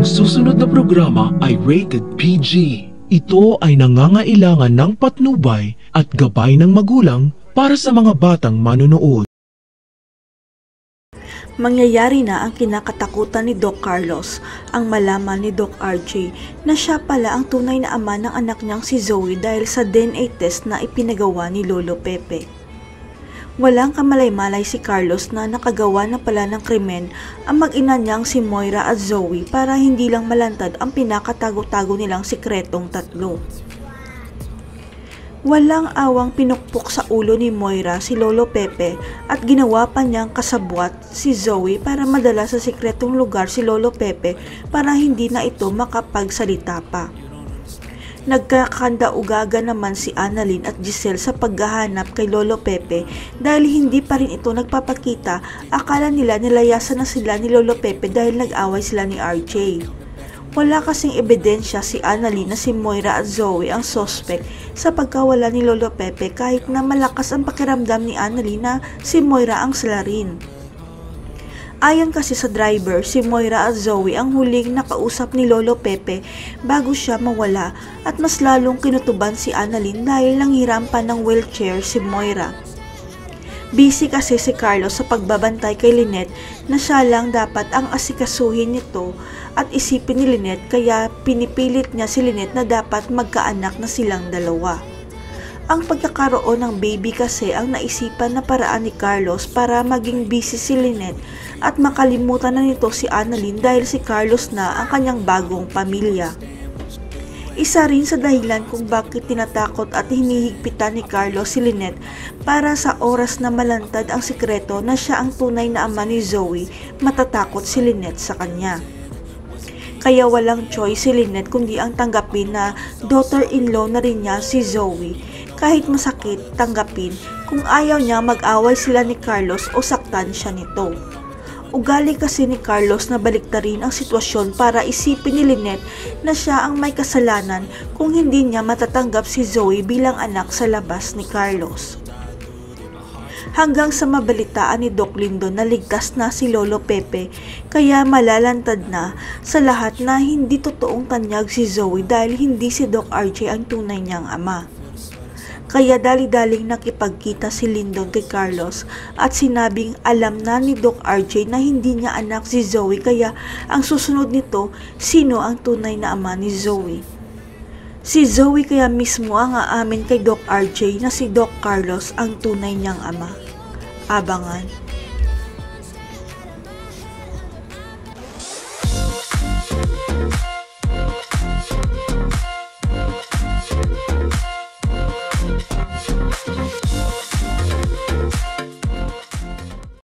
Ang susunod na programa ay rated PG. Ito ay nangangailangan ng patnubay at gabay ng magulang para sa mga batang manonood. Mangyayari na ang kinakatakutan ni Doc Carlos, ang malaman ni Doc RJ na siya pala ang tunay na ama ng anak niyang si Zoe dahil sa DNA test na ipinagawa ni Lolo Pepe. Walang kamalay-malay si Carlos na nakagawa na pala ng krimen ang mag-ina niyang si Moira at Zoe para hindi lang malantad ang pinakatago-tago nilang sikretong tatlo. Walang awang pinukpok sa ulo ni Moira si Lolo Pepe at ginawa pa niyang kasabwat si Zoe para madala sa sikretong lugar si Lolo Pepe para hindi na ito makapagsalita pa. Nagkakanda-ugaga naman si Annalyn at Giselle sa paghahanap kay Lolo Pepe dahil hindi pa rin ito nagpapakita. Akala nila nilayasan na sila ni Lolo Pepe dahil nag-away sila ni RJ. Wala kasing ebidensya si Annalyn na si Moira at Zoe ang suspect sa pagkawala ni Lolo Pepe kahit na malakas ang pakiramdam ni Annalyn na si Moira ang salarin. Ayon kasi sa driver, si Moira at Zoe ang huling nakausap ni Lolo Pepe bago siya mawala at mas lalong kinutuban si Annalyn dahil nanghirapan ng wheelchair si Moira. Busy kasi si Carlos sa pagbabantay kay Lynette na siya lang dapat ang asikasuhin nito at isipin ni Lynette kaya pinipilit niya si Lynette na dapat magkaanak na silang dalawa. Ang pagkakaroon ng baby kasi ang naisipan na paraan ni Carlos para maging busy si Lynette at makalimutan na nito si Annalyn dahil si Carlos na ang kanyang bagong pamilya. Isa rin sa dahilan kung bakit tinatakot at hinihigpitan ni Carlos si Lynette para sa oras na malantad ang sikreto na siya ang tunay na ama ni Zoe, matatakot si Lynette sa kanya. Kaya walang choice si Lynette kundi ang tanggapin na daughter-in-law na rin niya si Zoe. Kahit masakit, tanggapin kung ayaw niya mag-away sila ni Carlos o saktan siya nito. Ugali kasi ni Carlos na baliktarin ang sitwasyon para isipin ni Lynette na siya ang may kasalanan kung hindi niya matatanggap si Zoe bilang anak sa labas ni Carlos. Hanggang sa mabalitaan ni Doc Lindon na ligtas na si Lolo Pepe kaya malalantad na sa lahat na hindi totoong tanyag si Zoe dahil hindi si Doc RJ ang tunay niyang ama. Kaya dali-daling nakipagkita si Lindon kay Carlos at sinabing alam na ni Doc RJ na hindi niya anak si Zoe kaya ang susunod nito sino ang tunay na ama ni Zoe. Si Zoe kaya mismo ang aamin kay Doc RJ na si Doc Carlos ang tunay niyang ama. Abangan.